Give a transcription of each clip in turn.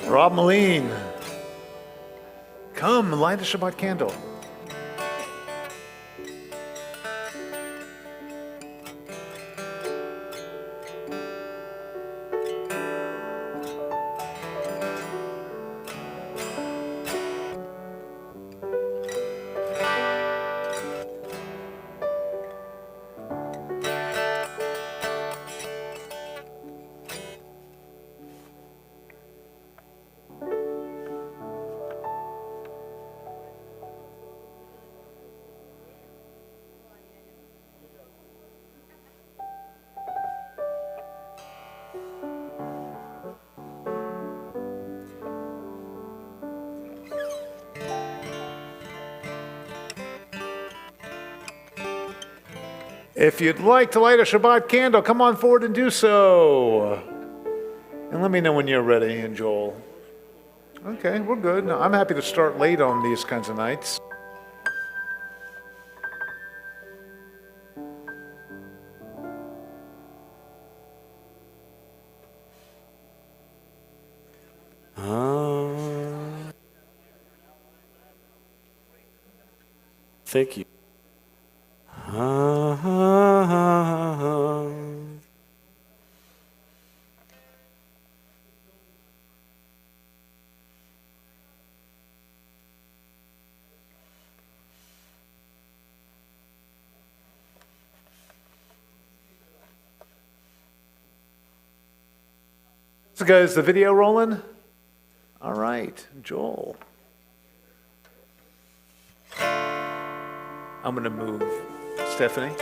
Rob Moline, come light a Shabbat candle. If you'd like to light a Shabbat candle, come on forward and do so. And let me know when you're ready, and Joel. Okay, we're good. No, I'm happy to start late on these kinds of nights. Thank you. So guys, the video rolling? All right, Joel. I'm going to move Stephanie.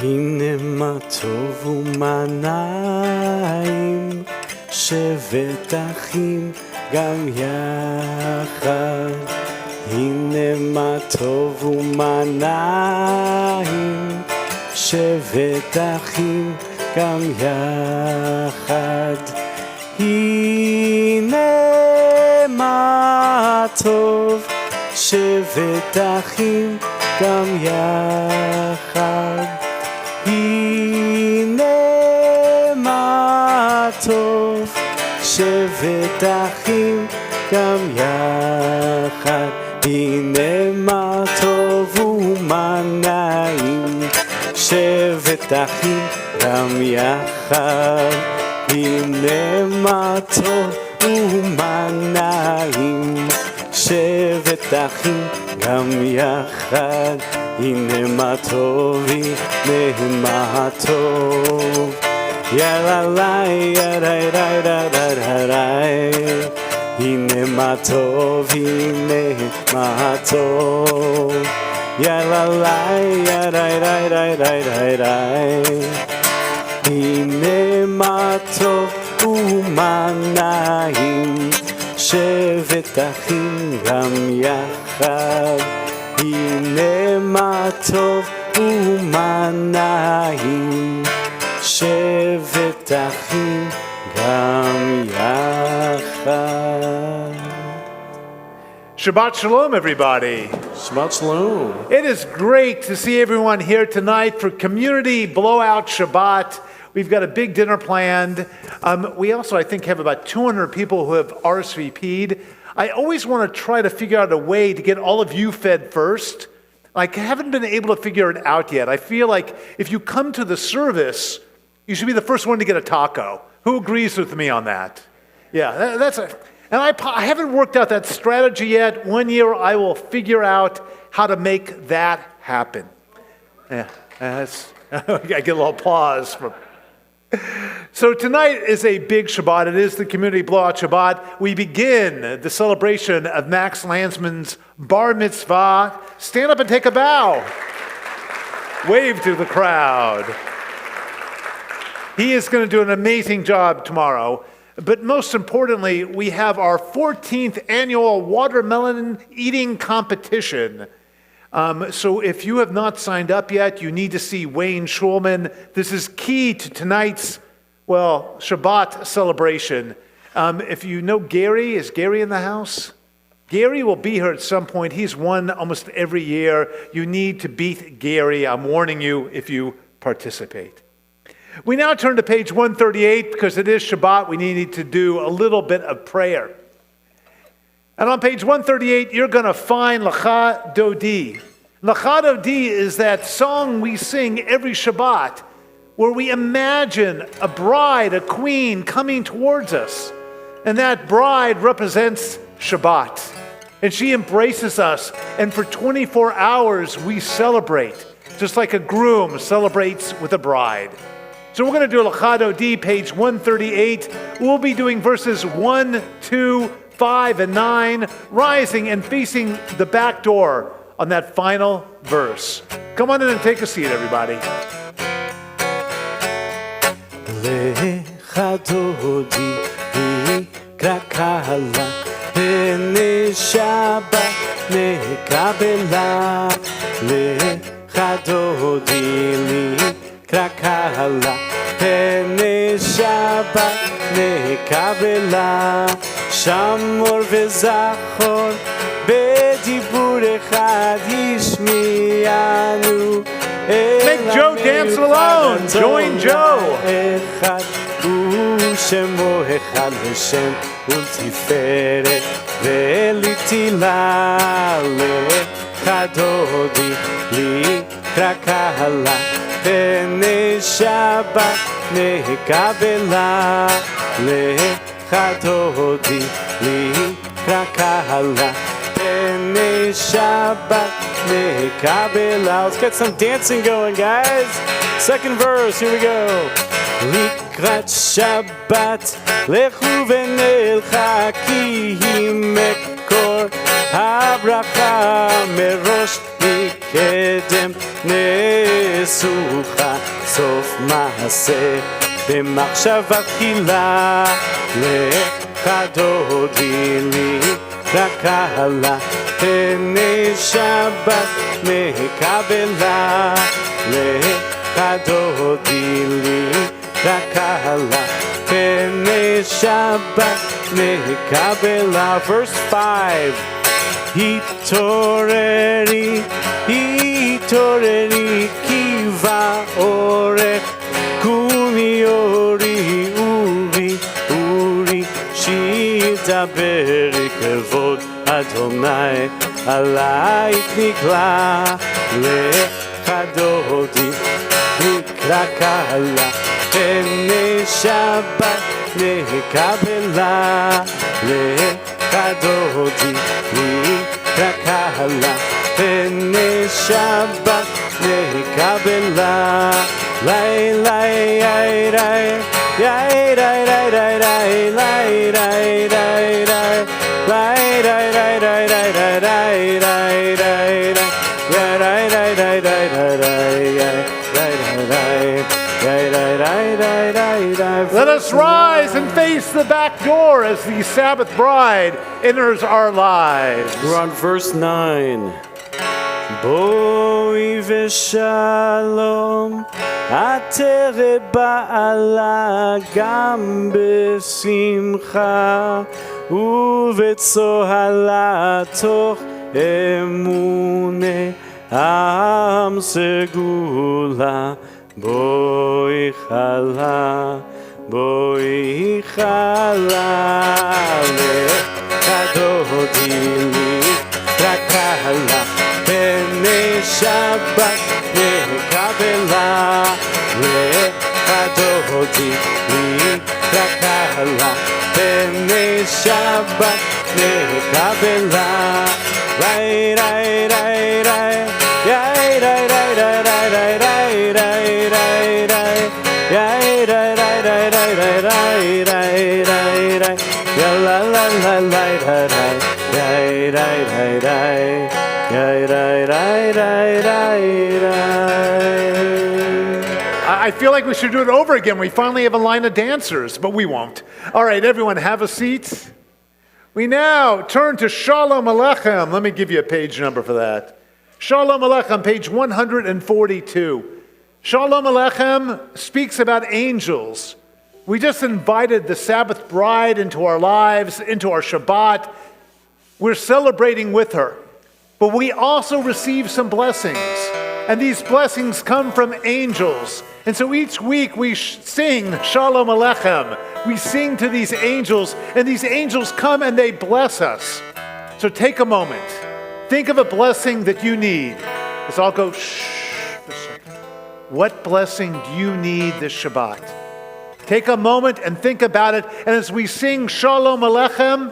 הנה מה טוב ומה נעים, שבת אחים גם יחד. הנה מה טוב ומה נעים, שבת אחים גם יחד. הנה מה טוב, שבת אחים גם יחד. הנה מה טוב, שבת אחים גם יחד. הנה מה טוב ומה נעים, שבת אחים גם יחד. הנה מה טוב ומה נעים, שבת אחים גם יחד. הנה מה טוב, הנה מה טוב, יאללה לי, יאללה לי, יאללה לי. הנה מה טוב, הנה מה טוב, יאללה לי, יאללה לי, יאללה לי. הנה מה טוב ומה נעים, שבת אחים גם יחד. הנה מה טוב ומה נעים, שבת אחים גם יחד. Shabbat Shalom, everybody. Shabbat Shalom. It is great to see everyone here tonight for Community Blowout Shabbat. We've got a big dinner planned. We also, I think, have about 200 people who have RSVP'd. I always want to try to figure out a way to get all of you fed first. I haven't been able to figure it out yet. I feel like if you come to the service, you should be the first one to get a taco. Who agrees with me on that? Yeah, and I haven't worked out that strategy yet. One year I will figure out how to make that happen. Yeah, I get a little applause from. So tonight is a big Shabbat. It is the Community Blowout Shabbat. We begin the celebration of Max Landsman's bar mitzvah. Stand up and take a bow. Wave to the crowd. He is going to do an amazing job tomorrow. But most importantly, we have our 14th annual watermelon eating competition. So if you have not signed up yet, you need to see Wayne Schulman. This is key to tonight's Well, Shabbat celebration. If you know Gary, is Gary in the house? Gary will be here at some point. He's won almost every year. You need to beat Gary. I'm warning you if you participate. We now turn to page 138 because it is Shabbat. We need to do a little bit of prayer. And on page 138, you're going to find Lecha Dodi. Lecha Dodi is that song we sing every Shabbat where we imagine a bride, a queen coming towards us. And that bride represents Shabbat. And she embraces us. And for 24 hours, we celebrate, just like a groom celebrates with a bride. So we're going to do Lecha Dodi, page 138. We'll be doing verses 1, 2, 5, and 9, rising and facing the back door on that final verse. Come on in and take a seat, everybody. Lecha Dodi likra kala, Hene Shabbat nekabela. Lecha Dodi likra kala, Hene Shabbat nekabela. Shamor וזכור בדיבור אחד ישמיענו. Make Joe dance alone. Join Joe. אחד ושמו אחד לשם ולתפארת ולתהילה. Lecha Dodi likra kala, Hene Shabbat nekabela. Lecha Dodi likra kala, Hene Shabbat nekabela. Let's get some dancing going, guys. Second verse, here we go. Likrat Shabbat lechu v'nelcha ki hi mekor habracha merosh mikedem nesucha sof maaseh במחשבה תחילה. Lecha Dodi likra kala, Hene Shabbat nekabela. Lecha Dodi likra kala, Hene Shabbat nekabela. Verse 5. Hitoreri, hitoreri, kiva orech, kumi ori, uri, uri, שידבר כבוד אדוני עלייך נקרא. Lecha Dodi likra kala, Hene Shabbat nekabela. Lecha Dodi likra kala, Hene Shabbat nekabela. Lay, lay, lay, lay. Yay, ray, ray, ray, ray, lay, ray, ray, ray, lay, ray, ray, ray, ray, ray, ray, ray, ray, ray, yeah, ray, ray, ray, ray, ray, ray, yeah, ray, ray, ray, ray, ray, ray, ray, ray. Let us rise and face the back door as the Sabbath bride enters our lives. We're on verse 9. Boi v'shalom ateret ba'ala gam b'simcha ובצוהלה תוך אמונה עם סגולה בואי חלה בואי חלה Lecha Dodi likra kala, Hene Shabbat nekabela. Lecha Dodi likra kala, Hene Shabbat nekabela. Ray, ray, ray, ray, yay, ray, ray, ray, ray, ray, ray, ray, ray, ray, yay, ray, ray, ray, ray, ray, ray, ray, ray, ray, ya la la la la ray, ray, ray, ray, ray, yay, ray, ray, ray, ray, ray. I feel like we should do it over again. We finally have a line of dancers, but we won't. All right, everyone, have a seat. We now turn to Shalom Aleichem. Let me give you a page number for that. Shalom Aleichem, page 142. Shalom Aleichem speaks about angels We just invited the Sabbath bride into our lives, into our Shabbat. We're celebrating with her. But we also receive some blessings. And these blessings come from angels. And so each week we sing Shalom Aleichem. We sing to these angels, and these angels come and they bless us. So take a moment. Think of a blessing that you need. Let's all go, shh, for a second. What blessing do you need this Shabbat? Take a moment and think about it. And as we sing Shalom Aleichem,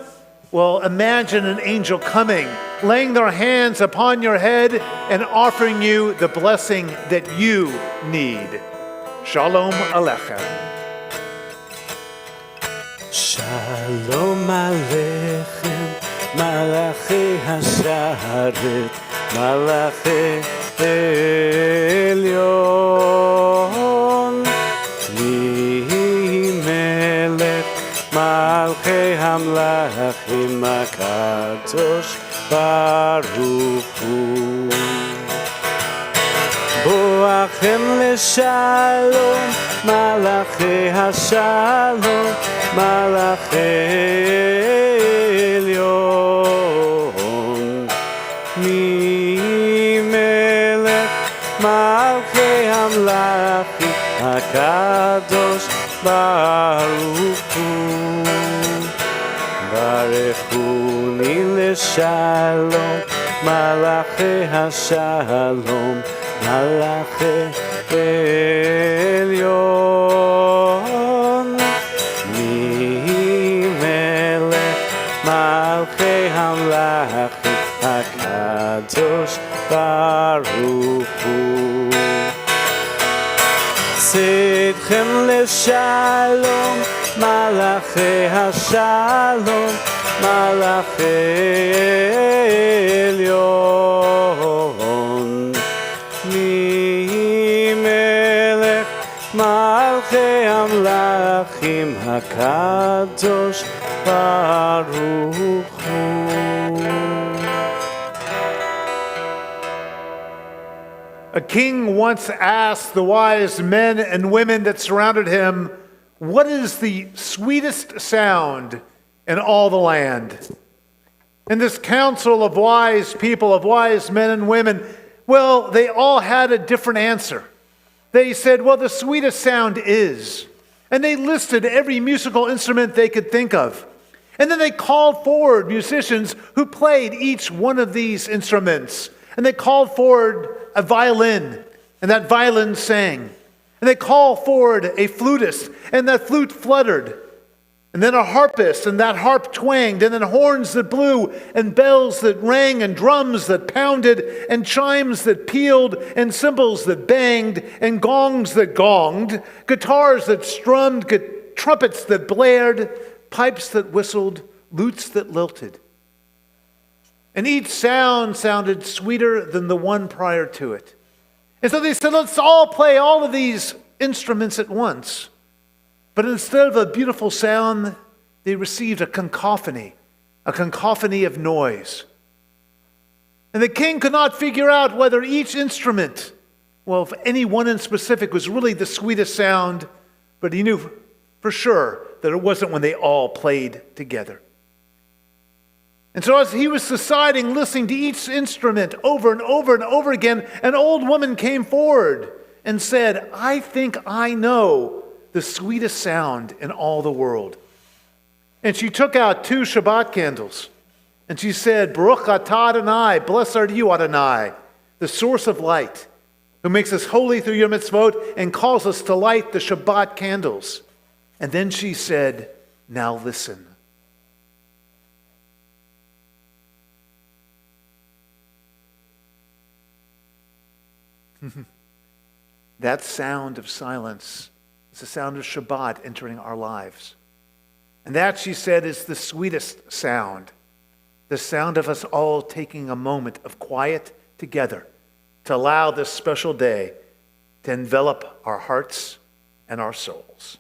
well, imagine an angel coming, laying their hands upon your head and offering you the blessing that you need. Shalom Aleichem. Shalom Aleichem, Malachi Hasharet, Malachi Elyon, Yehi Melech, Malchei Hamlachim HaKadosh Baruch Hu. Boachem leshalom, Malachi Hashalom, Malachi Elyon, Mimelech Malchei Hamlachim HaKadosh Baruch Hu. Barechuni leshalom, Malachi Hashalom, Malachi Elyon, Mimelech Malchei Hamlachim HaKadosh Baruch Hu. Tzidchem leshalom, Malachi Hashalom, Malachi Elyon, Mimelech Malchei Hamlachim HaKadosh Baruch Hu. A king once asked the wise men and women that surrounded him, what is the sweetest sound in all the land? And this council of wise people, of wise men and women, well, they all had a different answer. They said, well, the sweetest sound is. And they listed every musical instrument they could think of. And then they called forward musicians who played each one of these instruments. And they called forward a violin, and that violin sang. And they called forward a flutist, and that flute fluttered. And then a harpist, and that harp twanged, and then horns that blew, and bells that rang, and drums that pounded, and chimes that pealed, and cymbals that banged, and gongs that gonged, guitars that strummed, trumpets that blared, pipes that whistled, lutes that lilted. And each sound sounded sweeter than the one prior to it. And so they said, let's all play all of these instruments at once. But instead of a beautiful sound, they received a cacophony of noise. And the king could not figure out whether each instrument, well, if any one in specific was really the sweetest sound, but he knew for sure that it wasn't when they all played together. And so as he was deciding, listening to each instrument over and over and over again, an old woman came forward and said, I think I know the sweetest sound in all the world. And she took out 2 Shabbat candles, and she said, Baruch atah Adonai, blessed are you, Adonai, the source of light, who makes us holy through your mitzvot and calls us to light the Shabbat candles. And then she said, now listen. That sound of silence is the sound of Shabbat entering our lives. And that, she said, is the sweetest sound. The sound of us all taking a moment of quiet together to allow this special day to envelop our hearts and our souls.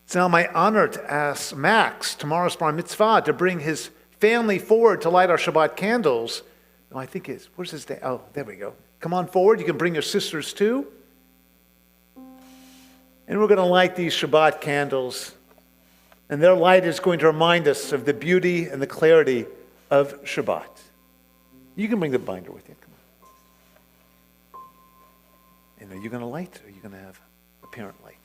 It's now my honor to ask Max, tomorrow's bar mitzvah, to bring his family forward to light our Shabbat candles. Oh, I think it's, where's his day? Oh, there we go. Come on forward. You can bring your sisters too. And we're going to light these Shabbat candles. And their light is going to remind us of the beauty and the clarity of Shabbat. You can bring the binder with you. Come on. And are you going to light, or are you going to have apparent light?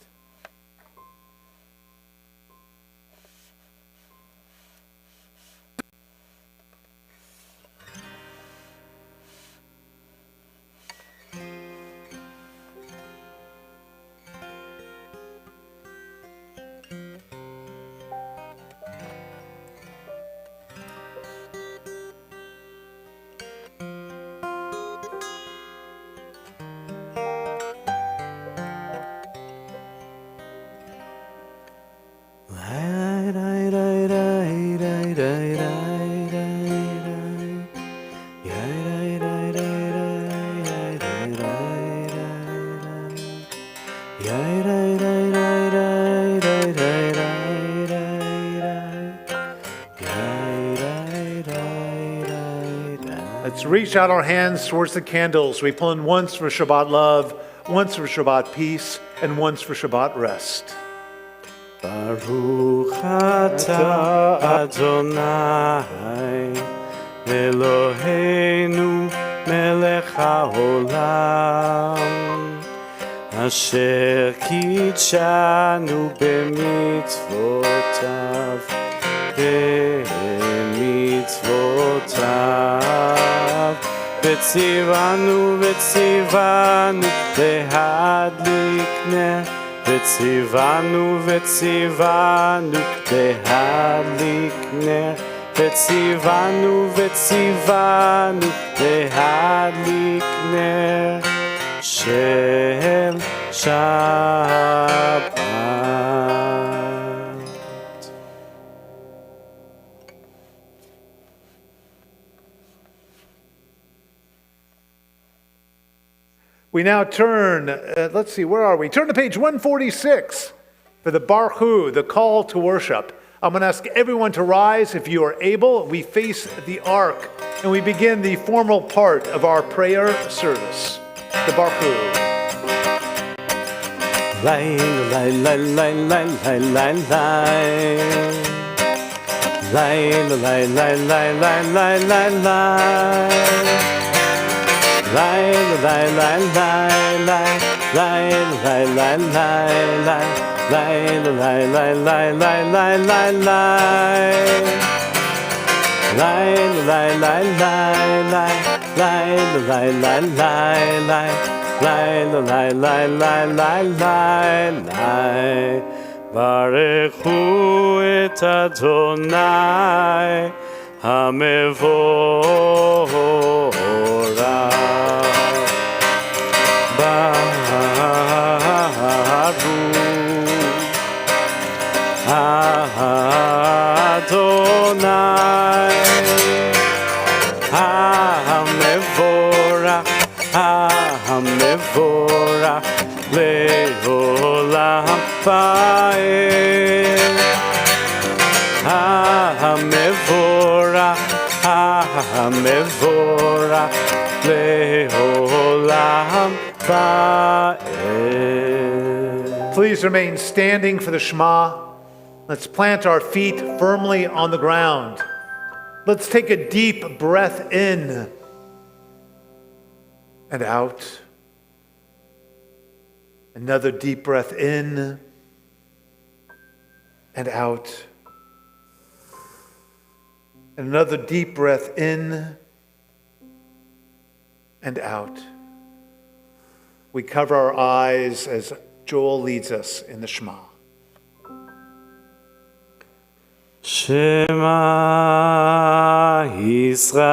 Let's reach out our hands towards the candles. We pull in once for Shabbat love, once for Shabbat peace, and once for Shabbat rest. Baruch atah Adonai Eloheinu melech haolam asher kitshanu b'mitzvotav וציוונו להדליק נר וציוונו להדליק נר וציוונו להדליק נר של שבת. We now turn, let's see, where are we? Turn to page 146 for the Baruch, the call to worship. I'm going to ask everyone to rise if you are able. We face the ark and we begin the formal part of our prayer service. The Baruch. Lay, lay, lay, lay, lay, lay, lay, lay. Lay, lay, lay, lay, lay, lay, lay, lay. Lay, lay, lay, lay, lay, lay, lay, lay, lay, lay, lay, lay, lay, lay, lay, lay, lay. Lay, lay, lay, lay, lay, lay, lay, lay, lay, lay. Lay, lay, lay, lay, lay, lay, lay. Barechu et Adonai HaMevorach. Baruch Adonai HaMevorach. HaMevorach le'olam va'ed. HaMevorach le'olam va'ed. Please remain standing for the Shema. Let's plant our feet firmly on the ground. Let's take a deep breath in and out. Another deep breath in and out. Another deep breath in and out. We cover our eyes as Joel leads us in the Shema. Shema Yisrael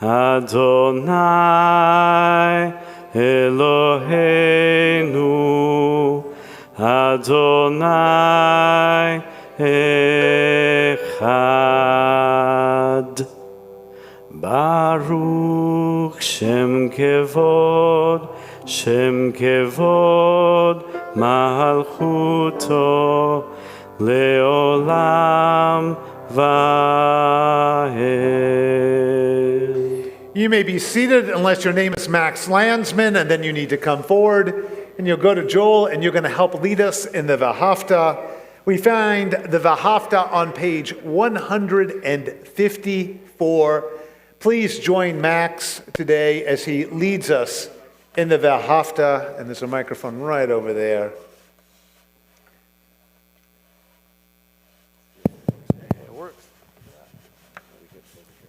Adonai Eloheinu Adonai Echad. Baruch Shem Kevod Malchuto Leolam Vahed. You may be seated unless your name is Max Landsman, and then you need to come forward. and you'll go to Joel, and you're going to help lead us in the Vahafta. We find the Vahafta on page 154. Please join Max today as he leads us in the Vahafta, and there's a microphone right over there.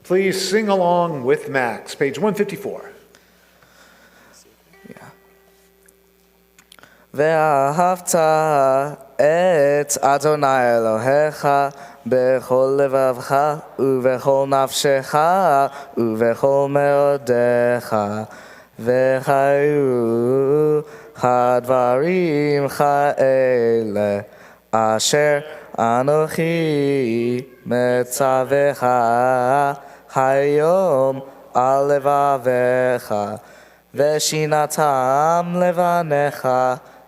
Please sing along with Max, page 154. ואהבת את אדוני אלוהיך בכל לבבך ובכל נפשך ובכל מאודיך והיו הדברים כאלה אשר אנוכי מצווך היום על לבביך ושינתם לבניך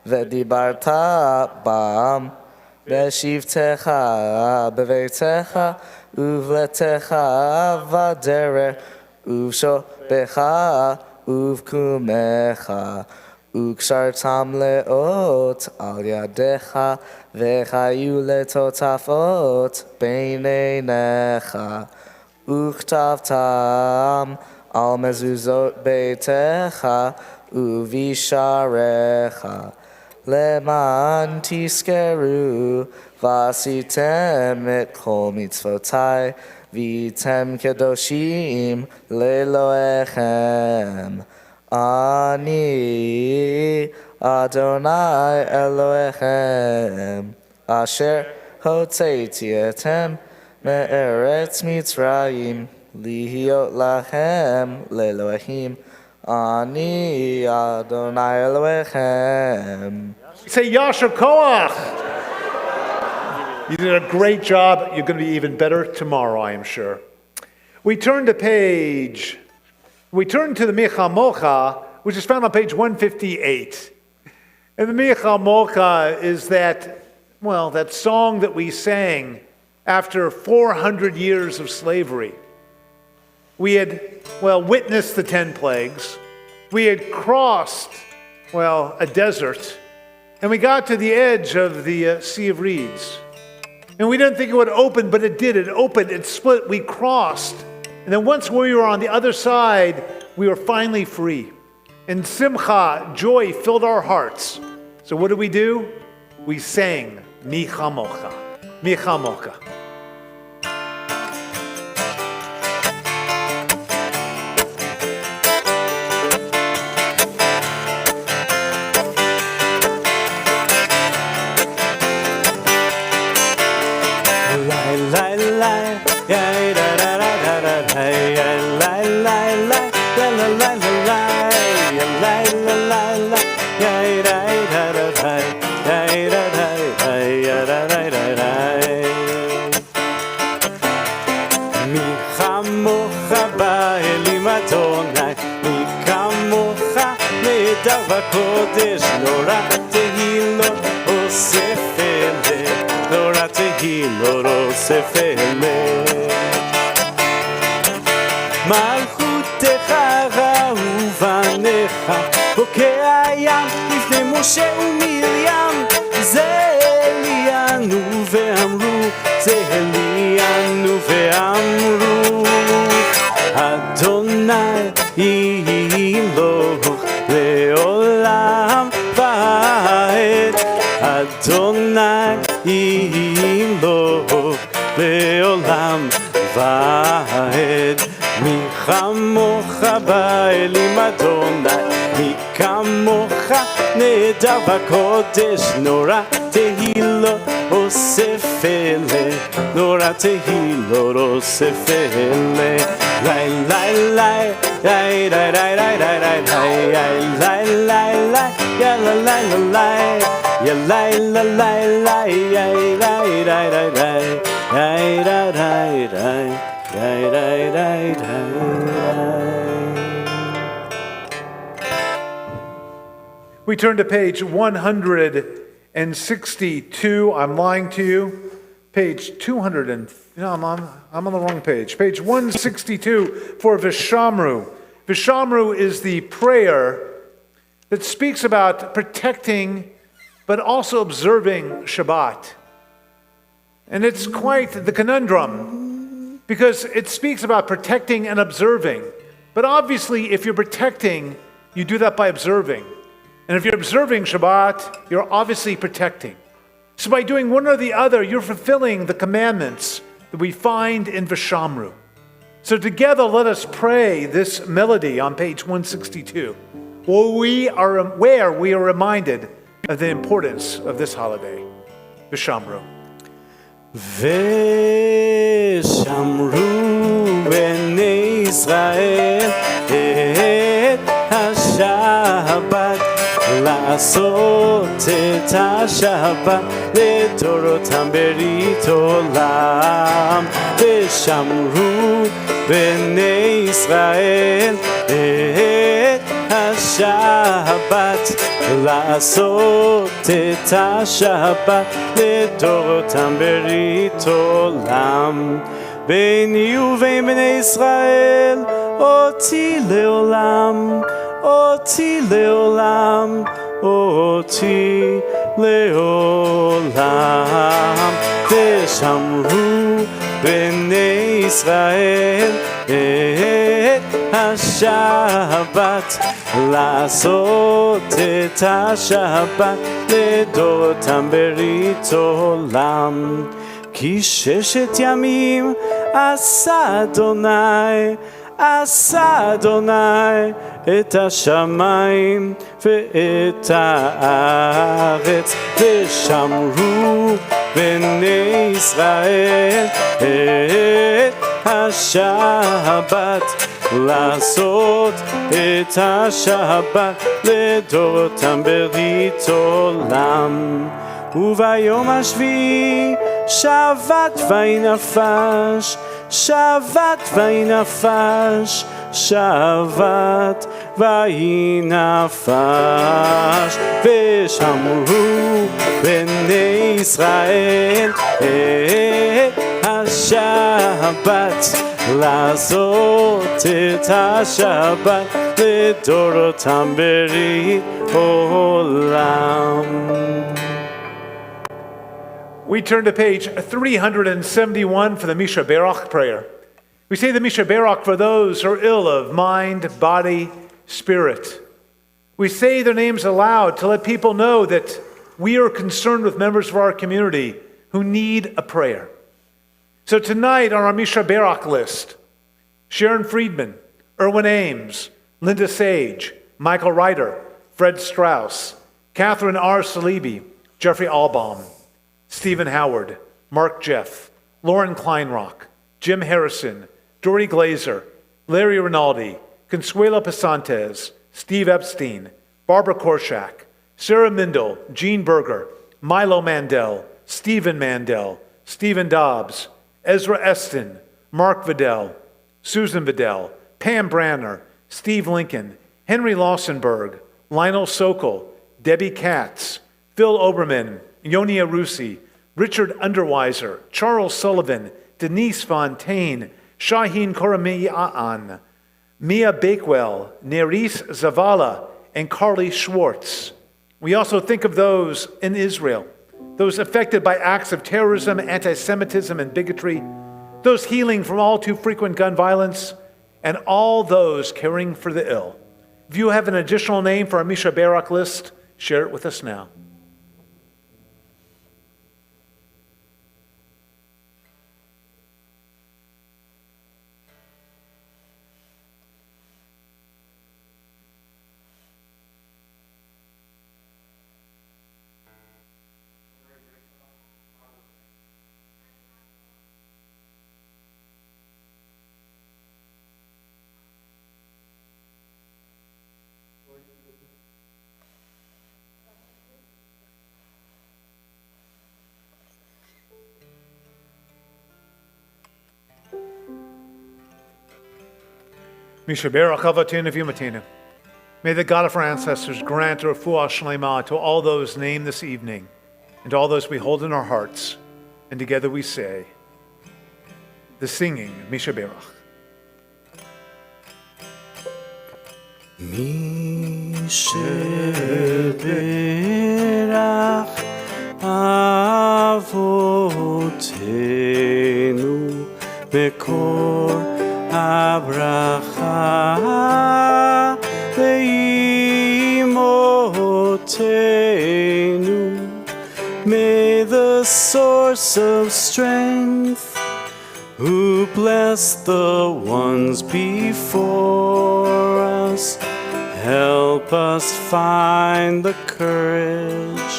ודיברת בם בשבתך בביתך ובלתך בדרך ובשוכבך ובקומך וקשרתם לאות על ידיך וחיו לטוטפות בין עיניך וכתבתם על מזוזות ביתך ובשעריך למען תזכרו ועשיתם את כל מצוותי והייתם קדושים לאלוהיכם. אני אדוני אלוהיכם אשר הוצאתי אתכם מארץ מצרים להיות לכם לאלוהים. Ani Adonai Elohechem. Say Yasher Koach. You did a great job. You're going to be even better tomorrow, I am sure. We turn to the Micha Mocha, which is found on page 158. And the Micha Mocha is that song that we sang after 400 years of slavery. We had, witnessed the 10 plagues. We had crossed, a desert. And we got to the edge of the Sea of Reeds. And we didn't think it would open, but it did. It opened, it split, we crossed. And then once we were on the other side, we were finally free. And simcha, joy, filled our hearts. So what did we do? We sang Micha Mocha. Micha Mocha. הקודש נורא תהילו אוסף אלה נורא תהילו אוסף אלה מלכותך ובניך בוקע ים לפני משה ומרים זה אלינו ואמרו זה אלינו ואמרו אדוני ימלוך לעולם ועד אדוני ימלוך לעולם ועד מי כמוך באלים אדוני מי כמוך נדע בקודש נורא תהילו אוסף אלה נורא תהילו אוסף אלה לי לי לי לי לי לי לי לי לי ya la la la la ya la la la la ya la la la la ya la la la ya la la la. We turn to page 162. I'm lying to you. Page 200 and I'm on the wrong page. Page 162 for Vishamru. Vishamru is the prayer that speaks about protecting but also observing Shabbat. And it's quite the conundrum because it speaks about protecting and observing. But obviously, if you're protecting, you do that by observing. And if you're observing Shabbat, you're obviously protecting. So by doing one or the other, you're fulfilling the commandments that we find in Vishamru. So together, let us pray this melody on page 162, where we are reminded of the importance of this holiday, Vishamru. ושמרו בני ישראל את השבת, לעשות את השבת לדורותם ברית עולם. ושמרו בני ישראל את השבת, לעשות את השבת לדורותם ברית עולם. ביני ובין בני ישראל אותי לעולם, אותי לעולם, אותי לעולם. ושמרו בני ישראל את השבת, לעשות את השבת לדורותם ברית עולם. כי 6 ימים עשה אדוני, עשה אדוני את השמיים ואת הארץ. ושמרו בני ישראל את השבת, לעשות את השבת לדורותם ברית עולם. וביום השביעי שבת וינפש, שבת וינפש, שבת וינפש. ושמרו בני ישראל את השבת, לעשות את השבת לדורותם ברית עולם. We turn to page 371 for the Misha Berach prayer. We say the Misha Berach for those who are ill of mind, body, spirit. We say their names aloud to let people know that we are concerned with members of our community who need a prayer. So tonight on our Misha Berach list, Sharon Friedman, Erwin Ames, Linda Sage, Michael Ryder, Fred Strauss, Catherine R. Salibi, Jeffrey Albaum, Stephen Howard, Mark Jeff, Lauren Kleinrock, Jim Harrison, Dory Glazer, Larry Rinaldi, Consuelo Pasantes, Steve Epstein, Barbara Korshak, Sarah Mindel, Gene Berger, Milo Mandel, Stephen Mandel, Stephen Dobbs, Ezra Eston, Mark Vidal, Susan Vidal, Pam Branner, Steve Lincoln, Henry Lawsonberg, Lionel Sokol, Debbie Katz, Phil Oberman, Yoni Arusi, Richard Underweiser, Charles Sullivan, Denise Fontaine, Shaheen Koramiaan, Mia Bakewell, Neris Zavala, and Carly Schwartz. We also think of those in Israel, those affected by acts of terrorism, anti-Semitism, and bigotry, those healing from all too frequent gun violence, and all those caring for the ill. If you have an additional name for our Misha Berach list, share it with us now. Misha Berach Avatinu V'Yamatinu. May the God of our ancestors grant a refuah shlema to all those named this evening and to all those we hold in our hearts. And together we say the singing Misha Berach. Misha שברך אבותינו מקור הברכה לאמותינו. May the source of strength who blessed the ones before us help us find the courage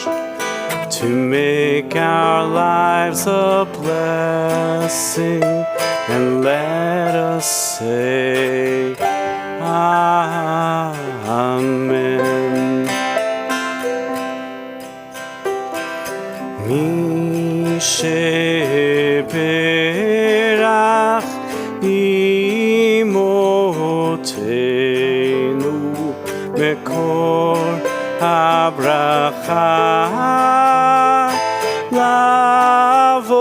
to make our lives a blessing, and let us say Amen. Mi sheberach imotenu mekor habracha lavotenu.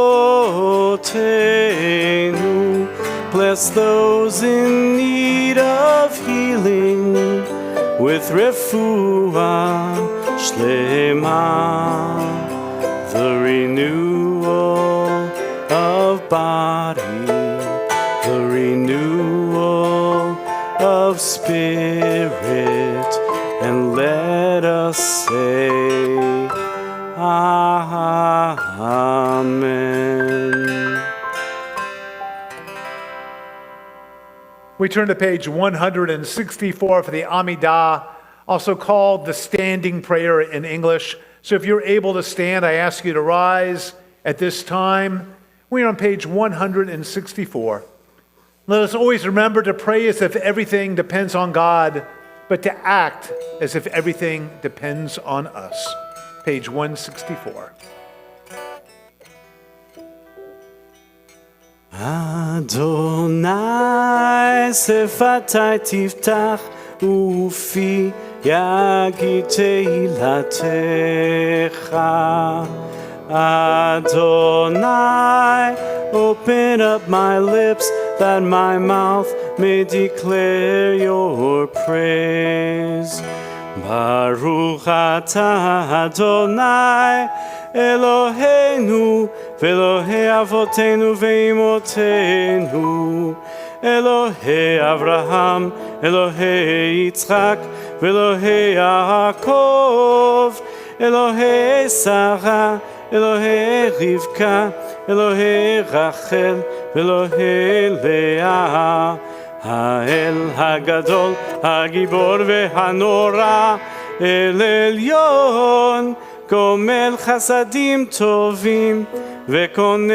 Bless those in need of healing with refuah shlema, the renewal of body, the renewal of spirit, and let us say Amen. We turn to page 164 for the Amidah, also called the standing prayer in English. So if you're able to stand, I ask you to rise at this time. We're on page 164. Let us always remember to pray as if everything depends on God, but to act as if everything depends on us. Page 164. Adonai sefatai tiftach ufi yagid teilatecha. Adonai, open up my lips that my mouth may declare your praise. Baruch atah Adonai Eloheinu ve'Elohei avotenu ve'imotenu, Elohei Avraham, Elohei Yitzchak, ve'Elohei Yaakov, Elohei Sarah, Elohei Rivka, Elohei Rachel, ve'Elohei Leah, האל הגדול, הגיבור והנורא, אל עליון, גומל חסדים טובים, וקונה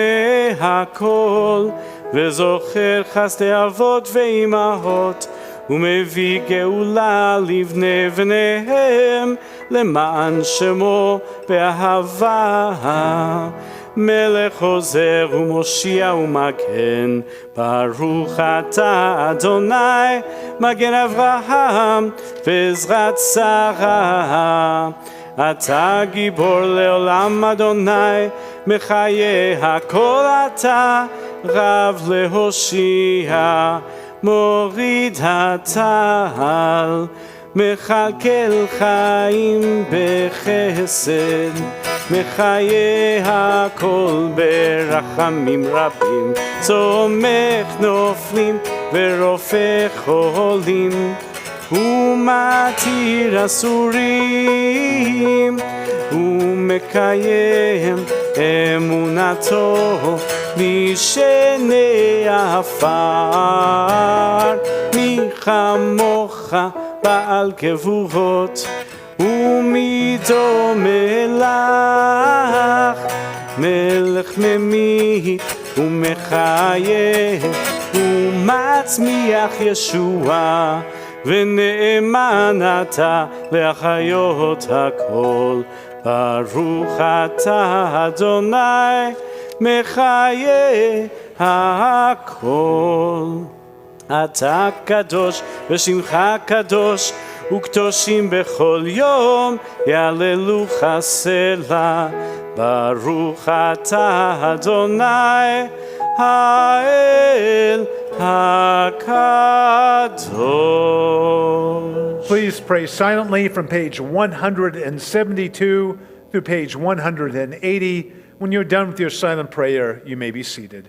הכל, וזוכר חסדי אבות ואימהות, ומביא גאולה לבני בניהם, למען שמו באהבה. מלך עוזר ומושיע ומגן, ברוך אתה אדוני, מגן אברהם ועזרת שרה. אתה גיבור לעולם אדוני, מחיה הכל אתה, רב להושיע, מוריד הטל, מכלכל חיים בחסד, מחיה הכל ברחמים רבים, צומח נופלים ורופא חולים, ומתיר אסורים, ומקיים אמונתו משני עפר. מי כמוך בעל גבורות, ומי דומה לך, מלך ממית ומחיה, ומצמיח ישועה, ונאמן אתה להחיות הכל. ברוך אתה אדוני, מחיה הכל. אתה קדוש ושמך קדוש, וקדושים בכל יום יעללוך סלה. ברוך אתה אדוני האל הקדוש. Please pray silently from page 172 through page 180. When you're done with your silent prayer, you may be seated.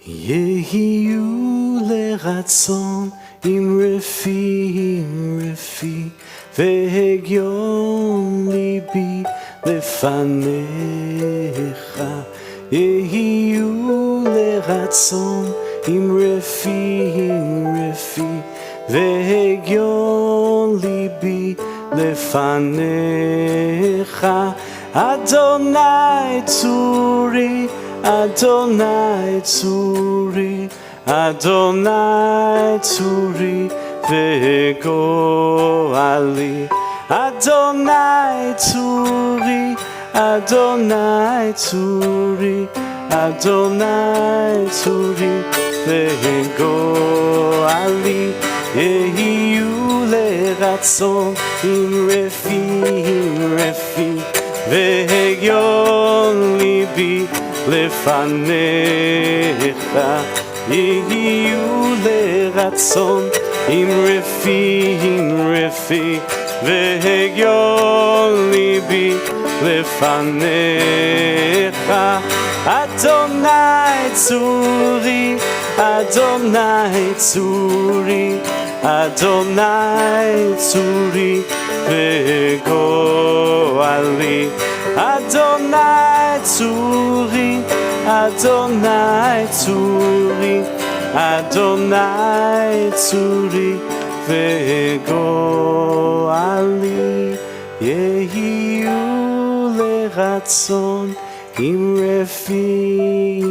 יהיו לרצון עם רפי, והגיון ליבי לפניך. יהיו לרצון עם רפי, והגיון ליבי לפניך. אדוני צורי, אדוני צורי, אדוני צורי וגואלי. אדוני צורי, אדוני צורי, אדוני צורי וגואלי. יהיו לרצון עם רפי, והגיון ליבי לפניך. יהיו לרצון עם רפי, והגיון ליבי לפניך. אדוני צורי, אדוני צורי, אדוני צורי וגואלי. אדוני צורי, אדוני צורי, אדוני צורי וגואלי. יהיו לרצון עם רפי,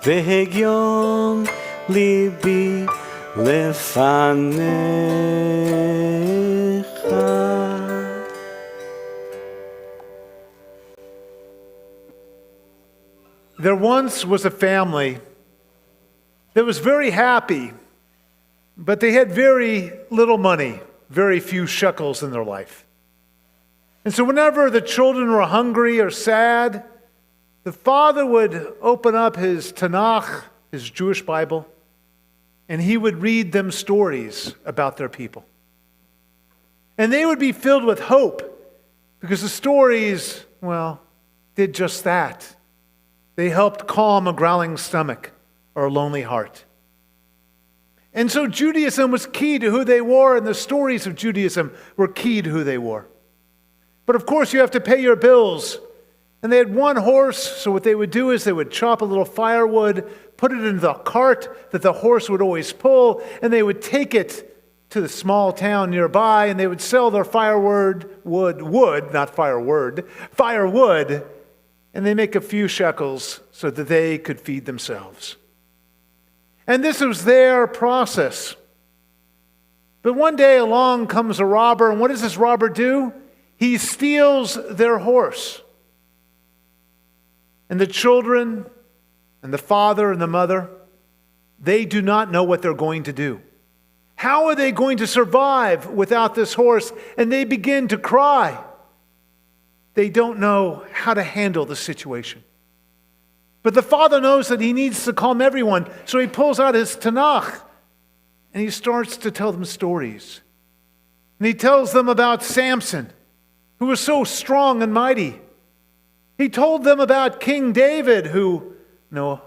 והגיון ליבי לפניך. There once was a family that was very happy, but they had very little money, very few shekels in their life. And so whenever the children were hungry or sad, the father would open up his Tanakh, his Jewish Bible, and he would read them stories about their people. And they would be filled with hope because the stories, well, did just that. They helped calm a growling stomach or a lonely heart. And so Judaism was key to who they were, and the stories of Judaism were key to who they were. But of course, you have to pay your bills. And they had one horse, so what they would do is they would chop a little firewood, put it in the cart that the horse would always pull, and they would take it to the small town nearby, and they would sell their firewood, and they make a few shekels so that they could feed themselves. And this was their process. But one day along comes a robber, and what does this robber do? He steals their horse. And the children and the father and the mother, They do not know what they're going to do. How are they going to survive without this horse? And they begin to cry. They don't know how to handle the situation. But the father knows that he needs to calm everyone, so he pulls out his Tanakh and he starts to tell them stories. And he tells them about Samson, who was so strong and mighty. He told them about King David, who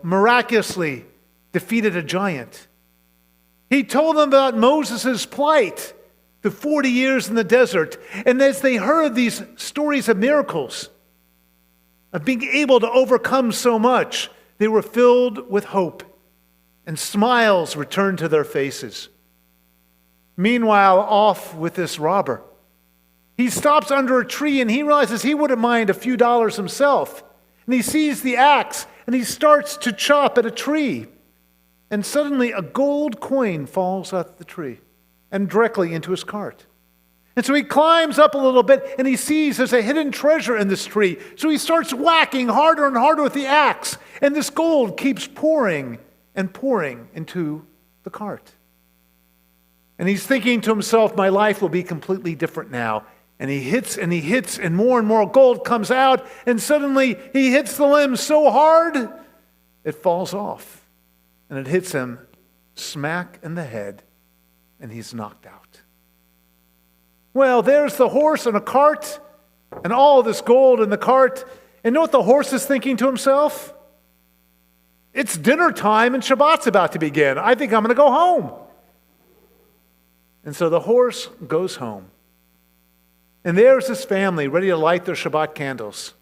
miraculously defeated a giant. He told them about Moses' plight, the 40 years in the desert. And as they heard these stories of miracles, of being able to overcome so much, they were filled with hope, and smiles returned to their faces. Meanwhile, off with this robber. He stops under a tree and he realizes he wouldn't mind a few dollars himself. And he sees the axe and he starts to chop at a tree. And suddenly a gold coin falls out the tree and directly into his cart. And so he climbs up a little bit and he sees there's a hidden treasure in this tree. So he starts whacking harder and harder with the axe. And this gold keeps pouring and pouring into the cart. And he's thinking to himself, my life will be completely different now. And he hits and more gold comes out. And suddenly he hits the limb so hard, it falls off. And it hits him smack in the head. And he's knocked out. Well, there's the horse and a cart. And all this gold in the cart. And know what the horse is thinking to himself? It's dinner time and Shabbat's about to begin. I think I'm going to go home. And so the horse goes home. And there's his family ready to light their Shabbat candles.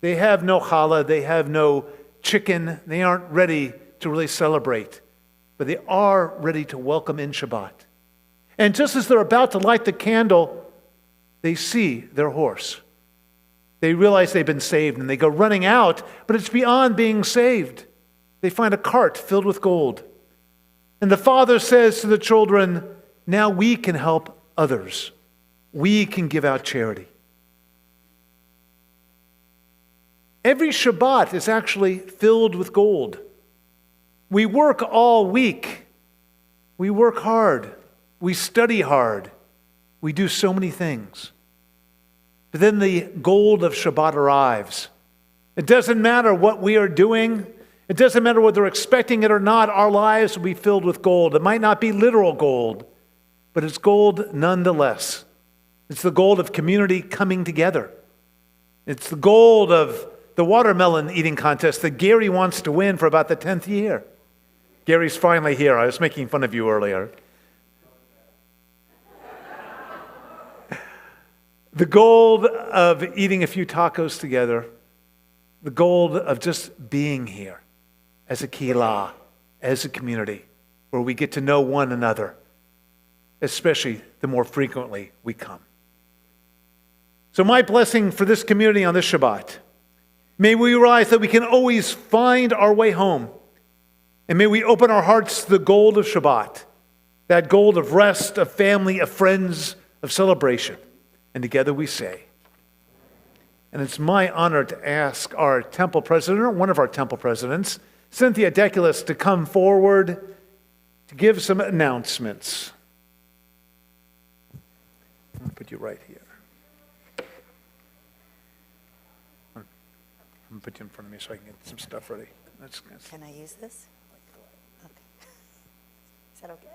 They have no challah, they have no chicken, they aren't ready to really celebrate, but they are ready to welcome in Shabbat. And just as they're about to light the candle, they see their horse. They realize they've been saved and they go running out, but it's beyond being saved. They find a cart filled with gold. And the father says to the children, now we can help others. We can give out charity. Every Shabbat is actually filled with gold. We work all week. We work hard. We study hard. We do so many things. But then the gold of Shabbat arrives. It doesn't matter what we are doing. It doesn't matter whether we're expecting it or not. Our lives will be filled with gold. It might not be literal gold, but it's gold nonetheless. It's the gold of community coming together. It's the gold of the watermelon eating contest that Gary wants to win for about the 10th year. Gary's finally here. I was making fun of you earlier. The gold of eating a few tacos together. The gold of just being here as a kehillah, as a community, where we get to know one another, especially the more frequently we come. So my blessing for this community on this Shabbat, may we realize that we can always find our way home. And may we open our hearts to the gold of Shabbat, that gold of rest, of family, of friends, of celebration. And together we say, and it's my honor to ask our temple president, or one of our temple presidents, Cynthia Deculus, to come forward to give some announcements. I'm going to put you right here. I'm going to put you in front of me so I can get some stuff ready. Can I use this? Okay. Is that okay?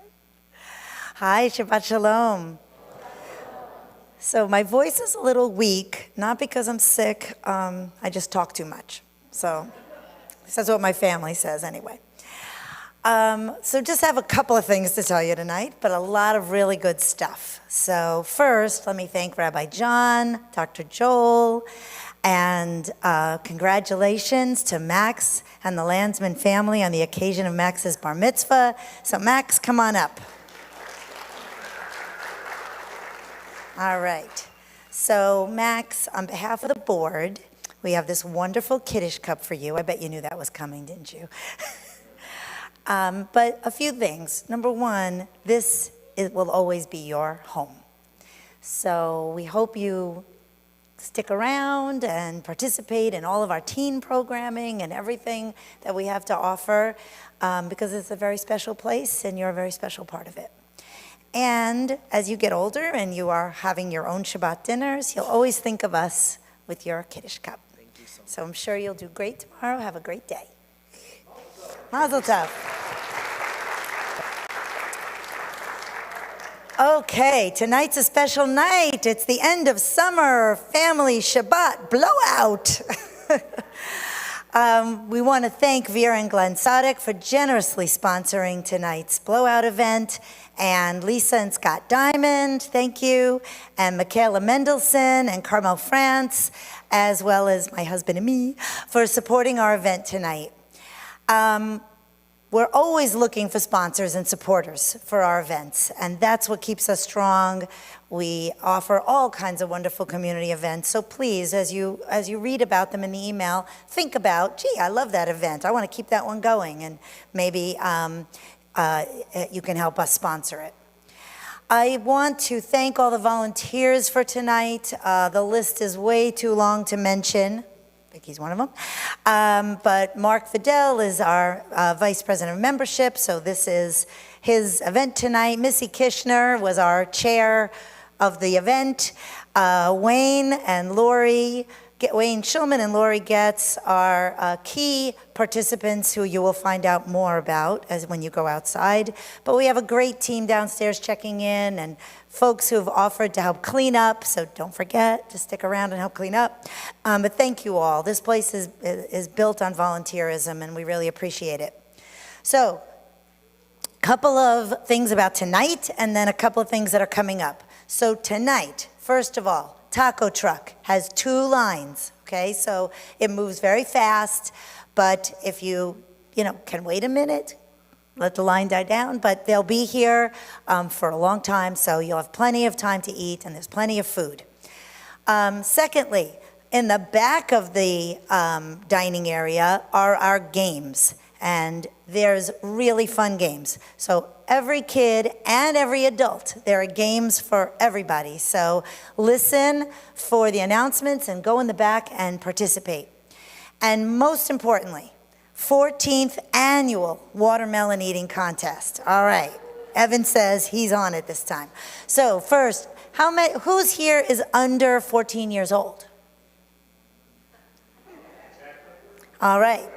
Hi, Shabbat Shalom. So my voice is a little weak, not because I'm sick. I just talk too much. So that's what my family says anyway. So just have a couple of things to tell you tonight, but a lot of really good stuff. So first, let me thank Rabbi John, Dr. Joel, and congratulations to Max and the Landsman family on the occasion of Max's bar mitzvah. So Max, come on up. All right. So Max, on behalf of the board, we have this wonderful Kiddush cup for you. I bet you knew that was coming, didn't you? But a few things. Number one, will always be your home. So we hope you stick around and participate in all of our teen programming and everything that we have to offer, because it's a very special place and you're a very special part of it. And as you get older and you are having your own Shabbat dinners, you'll always think of us with your Kiddush cup. So I'm sure you'll do great tomorrow. Have a great day. Mazel tov. Okay, tonight's a special night. It's the end of summer, family Shabbat, Blowout. We want to thank Vera and Glenn Sadek for generously sponsoring tonight's Blowout event, and Lisa and Scott Diamond, thank you, and Michaela Mendelson and Carmel France, as well as my husband and me, for supporting our event tonight. We're always looking for sponsors and supporters for our events, and that's what keeps us strong. We offer all kinds of wonderful community events, so please, as you read about them in the email, think about, gee, I love that event. I want to keep that one going, and maybe you can help us sponsor it. I want to thank all the volunteers for tonight. The list is way too long to mention. I think he's one of them. But Mark Fidel is our Vice President of Membership, so this is his event tonight. Missy Kishner was our chair of the event. Wayne Shulman and Lori Getz are key participants who you will find out more about when you go outside. But we have a great team downstairs checking in, and folks who've offered to help clean up, so don't forget to stick around and help clean up. But thank you all. This place is built on volunteerism, and we really appreciate it. So, a couple of things about tonight, and then a couple of things that are coming up. So tonight, first of all, taco truck has 2 lines, okay? So it moves very fast, but if you can wait a minute, let the line die down, but they'll be here for a long time, so you'll have plenty of time to eat, and there's plenty of food. Secondly, in the back of the dining area are our games, and there's really fun games. So every kid and every adult, there are games for everybody. So listen for the announcements and go in the back and participate. And most importantly, 14th annual watermelon eating contest. All right, Evan says he's on it this time. So first, who's here is under 14 years old? All right.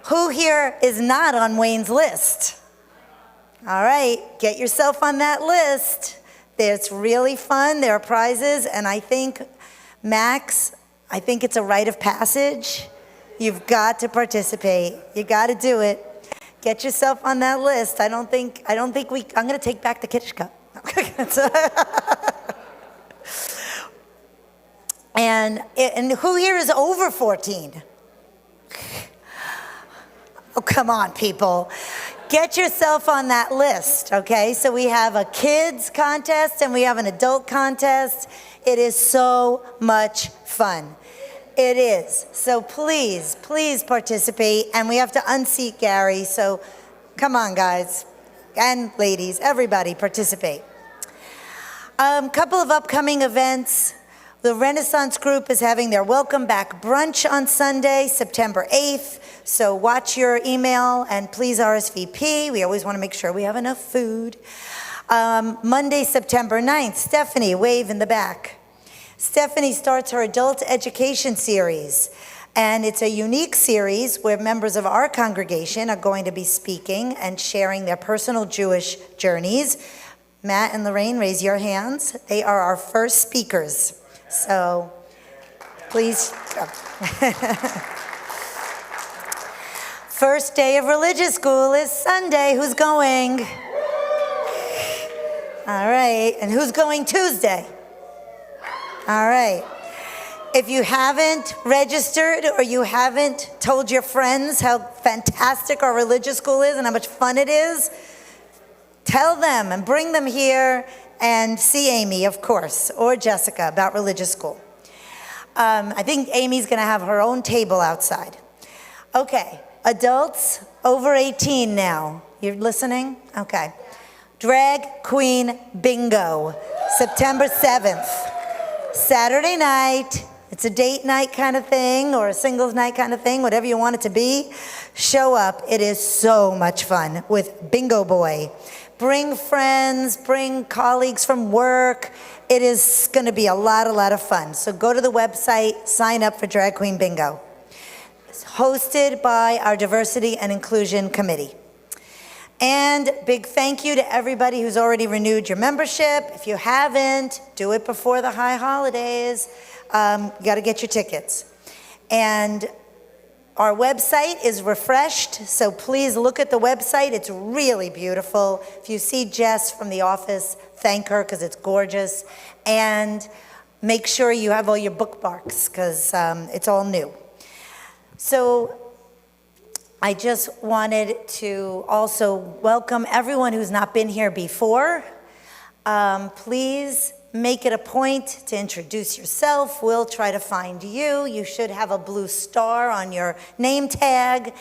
Who here is not on Wayne's list? All right, get yourself on that list. It's really fun. There are prizes, and I think, Max, it's a rite of passage. You've got to participate. You got to do it. Get yourself on that list. I'm going to take back the Kiddush cup. And who here is over 14? Oh, come on, people. Get yourself on that list, okay? So we have a kids contest and we have an adult contest. It is so much fun. It is. So please, please participate. And we have to unseat Gary. So come on, guys and ladies, everybody participate. Couple of upcoming events. The Renaissance Group is having their Welcome Back brunch on Sunday, September 8th. So watch your email and please RSVP. We always want to make sure we have enough food. Monday, September 9th, Stephanie, wave in the back. Stephanie starts her adult education series. And it's a unique series where members of our congregation are going to be speaking and sharing their personal Jewish journeys. Matt and Lorraine, raise your hands. They are our first speakers. So, please. First day of religious school is Sunday. Who's going? All right. And who's going Tuesday? All right. If you haven't registered or you haven't told your friends how fantastic our religious school is and how much fun it is, tell them and bring them here and see Amy, of course, or Jessica about religious school. I think Amy's going to have her own table outside. Okay, adults over 18 now. You're listening? Okay. Drag Queen Bingo, September 7th. Saturday night, it's a date night kind of thing or a singles night kind of thing, whatever you want it to be. Show up. It is so much fun with Bingo Boy. Bring friends, bring colleagues from work. It is going to be a lot of fun. So go to the website, sign up for Drag Queen Bingo. It's hosted by our Diversity and Inclusion Committee. And big thank you to everybody who's already renewed your membership. If you haven't, do it before the high holidays. You got to get your tickets. And our website is refreshed, so please look at the website. It's really beautiful. If you see Jess from the office, thank her because it's gorgeous. And make sure you have all your bookmarks because it's all new. So I just wanted to also welcome everyone who's not been here before. Please make it a point to introduce yourself. We'll try to find you. You should have a blue star on your name tag.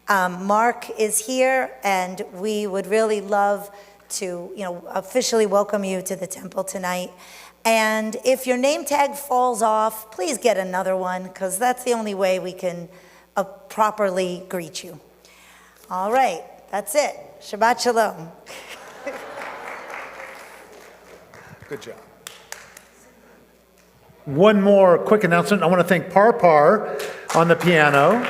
Mark is here, and we would really love to, officially welcome you to the temple tonight. And if your name tag falls off, please get another one, because that's the only way we can properly greet you. All right, that's it. Shabbat Shalom. Good job. One more quick announcement. I want to thank Par on the piano.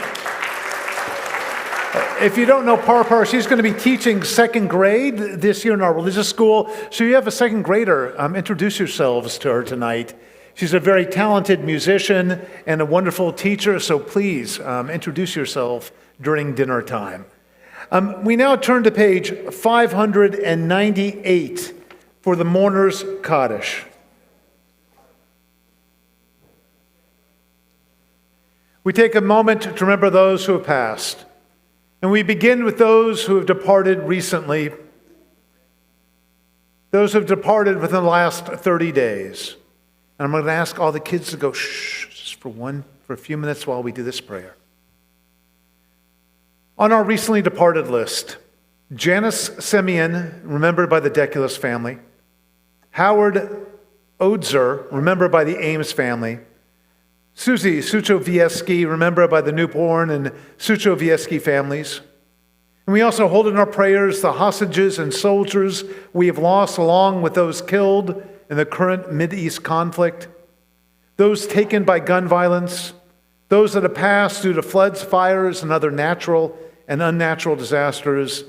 If you don't know Par, she's going to be teaching second grade this year in our religious school. So you have a second grader. Introduce yourselves to her tonight. She's a very talented musician and a wonderful teacher, so please introduce yourself during dinner time. We now turn to page 598 for the Mourner's Kaddish. We take a moment to remember those who have passed. And we begin with those who have departed recently, those who have departed within the last 30 days. And I'm going to ask all the kids to go shh, just for a few minutes while we do this prayer. On our recently departed list, Janice Semyon, remembered by the Deculus family, Howard Odzer, remembered by the Ames family, Susie Suchovieski, remembered by the Newborn and Suchovieski families. And we also hold in our prayers the hostages and soldiers we have lost, along with those killed in the current Mideast conflict, those taken by gun violence, those that have passed due to floods, fires, and other natural and unnatural disasters,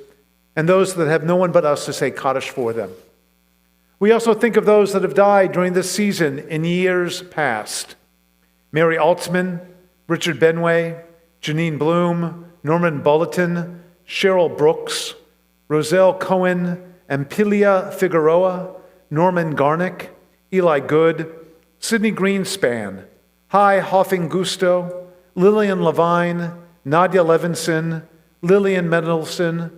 and those that have no one but us to say Kaddish for them. We also think of those that have died during this season in years past. Mary Altsman, Richard Benway, Janine Bloom, Norman Bulletin, Cheryl Brooks, Roselle Cohen, Ampilia Figueroa, Norman Garnick, Eli Good, Sidney Greenspan, Hi Hoffing Gusto, Lillian Levine, Nadia Levinson, Lillian Mendelson,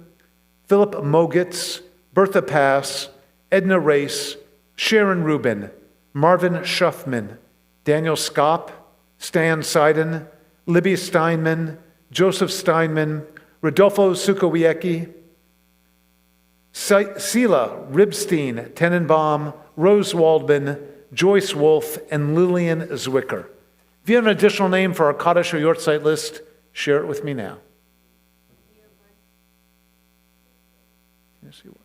Philip Mogitz, Bertha Pass, Edna Race, Sharon Rubin, Marvin Schuffman, Daniel Skopp, Stan Seiden, Libby Steinman, Joseph Steinman, Rodolfo Sukowiecki, Sela Ribstein, Tenenbaum, Rose Waldman, Joyce Wolf, and Lillian Zwicker. If you have an additional name for our Kaddish or Yortzeit list, share it with me now. Yes, you are.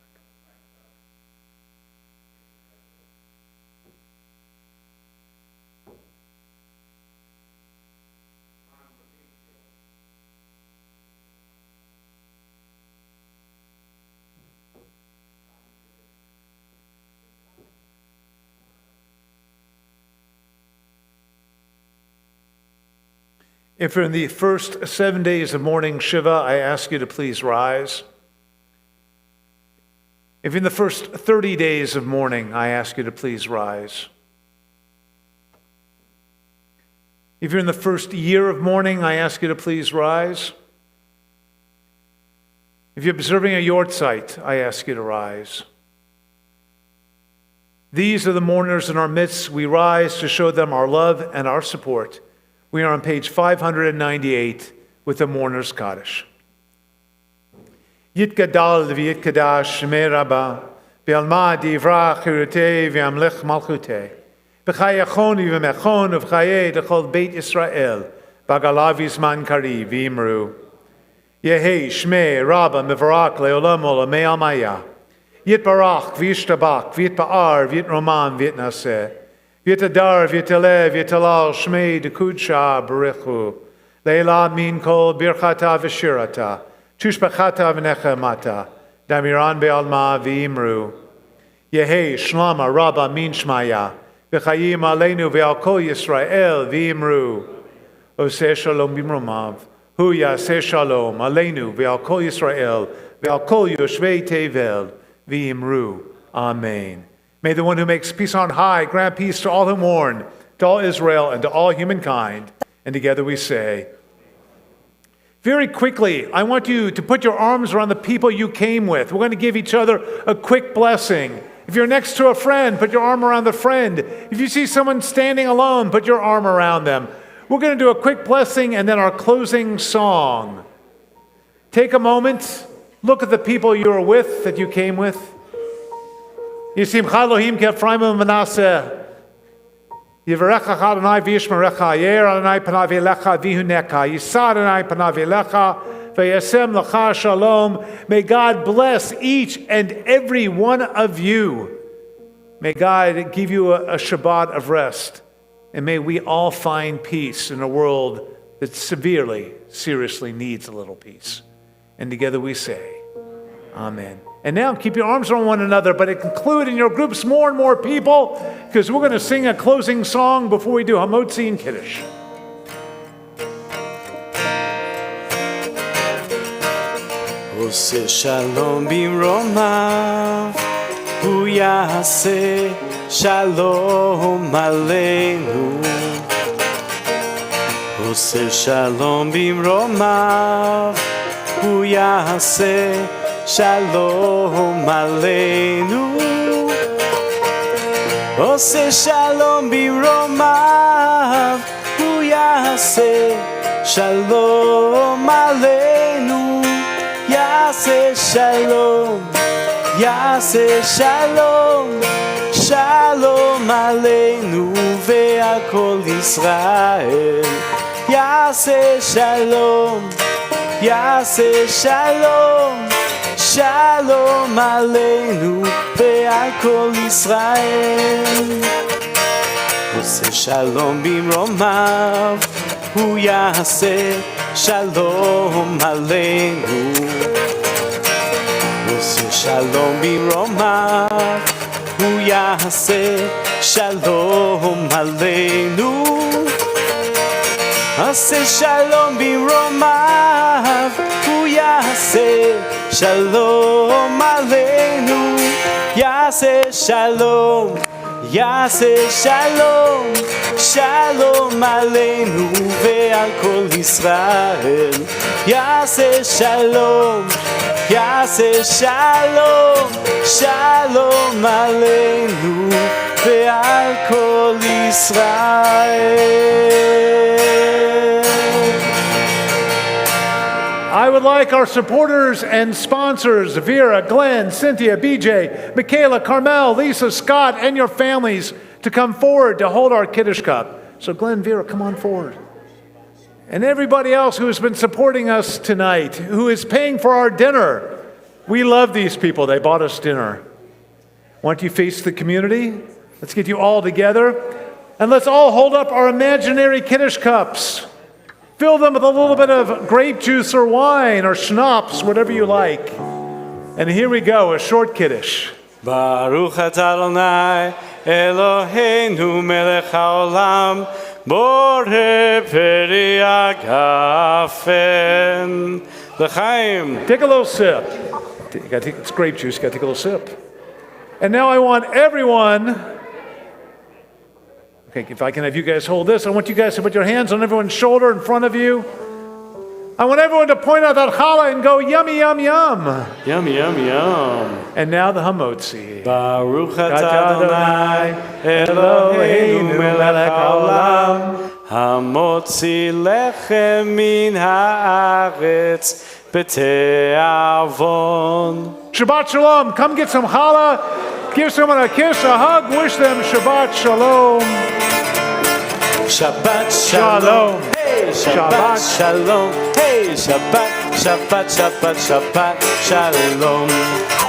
If you're in the first 7 days of morning Shiva, I ask you to please rise. If you're in the first 30 days of mourning, I ask you to please rise. If you're in the first year of mourning, I ask you to please rise. If you're observing a Yortzeit, I ask you to rise. These are the mourners in our midst. We rise to show them our love and our support. We are on page 598 with the Mourner's Kaddish. Yitgadal v'yitkadash shmei Rabbah, v'alma divrach chirutei v'amlech malchutei, B'chayachoni v'mechon uv'chaye d'chol Beit Yisrael. V'agalav yizman kari v'imru. Yehi shmei rabba mevarak le'olam olamei amaya. Yitbarach v'yishtabach v'yitba'ar v'yitroman v'yitnaseh. V'yitadar v'yitalev v'yitalal shmei d'kudsha b'richu. Leila min kol birchata v'shirata. Tushbachata v'nechemata. Damiran be'alma v'imru. Yehi shlama rabba min shmaya. V'chayim aleinu ve'al kol Yisrael v'imru. Oseh shalom b'mromav. Hu yaseh shalom aleinu ve'al kol Yisrael ve'al kol yoshvei tevel v'imru. Amen. May the one who makes peace on high grant peace to all who mourn, to all Israel and to all humankind. And together we say, very quickly, I want you to put your arms around the people you came with. We're going to give each other a quick blessing. If you're next to a friend, put your arm around the friend. If you see someone standing alone, put your arm around them. We're going to do a quick blessing and then our closing song. Take a moment, look at the people you are with, that you came with. Yisimcha Elohim ke'Ephraim u'Manasseh. Yivarecha Adonai v'yishmerecha. Ye'er Adonai panav elecha v'huneka. Yisa Adonai panav elecha v'yasem lecha shalom. May God bless each and every one of you. May God give you a Shabbat of rest. And may we all find peace in a world that severely, seriously needs a little peace. And together we say, Amen. And now keep your arms around one another, but include in your groups more and more people, because we're going to sing a closing song before we do Hamotzi and Kiddush. Ose shalom b'mromav, hu yaseh shalom aleinu. Ose shalom b'mromav, hu yaseh shalom aleinu. Ose shalom b'mromav, hu yaseh shalom aleinu. Yaseh shalom, yaseh shalom, shalom aleinu ve'al kol Yisrael. Yaseh shalom, yaseh shalom, shalom aleinu ve'al kol Yisrael. Ose shalom b'mromav, hu yaseh shalom aleinu. Ose shalom b'mromav, hu yaseh shalom aleinu. Ose shalom b'mromav, hu yaseh shalom aleinu. Yaseh shalom, yaseh shalom, shalom aleinu ve'al kol Yisrael. Yaseh shalom, yaseh shalom, shalom aleinu ve'al kol Yisrael. I would like our supporters and sponsors, Vera, Glenn, Cynthia, BJ, Michaela, Carmel, Lisa, Scott, and your families to come forward to hold our Kiddush Cup. So Glenn, Vera, come on forward. And everybody else who has been supporting us tonight, who is paying for our dinner. We love these people. They bought us dinner. Why don't you face the community? Let's get you all together. And let's all hold up our imaginary Kiddush cups. Fill them with a little bit of grape juice or wine or schnapps, whatever you like. And here we go, a short Kiddush. Baruch atah Adonai Eloheinu melech haolam borei peri hagafen l'chaim. Take a little sip. It's grape juice, you gotta take a little sip. And now I want everyone, okay, if I can have you guys hold this, I want you guys to put your hands on everyone's shoulder in front of you. I want everyone to point out that challah and go, yummy, yum, yum. Yum, yum, yum. And now the hamotzi. Baruch atah Adonai Eloheinu melech haolam hamotzi lechem min haaretz b'te'avon. Shabbat shalom. Come get some challah. Give someone a kiss, a hug, wish them Shabbat Shalom. Shabbat Shalom. Hey, Shabbat Shalom. Hey, Shabbat, Shabbat, Shabbat, Shabbat Shalom.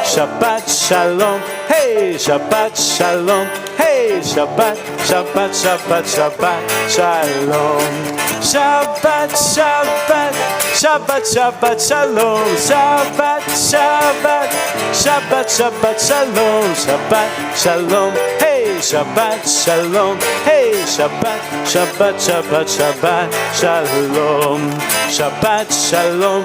Shabbat Shalom. Hey, Shabbat Shalom. Hey, Shabbat, Shabbat, Shabbat, Shabbat Shalom. Shabbat, Shabbat, Shabbat, Shabbat Shalom. Shabbat, Shabbat, Shabbat, Shabbat Shalom. Shabbat Shalom. Hey, Shabbat Shalom. Hey, Shabbat, Shabbat, Shabbat, Shabbat Shalom. Shabbat Shalom.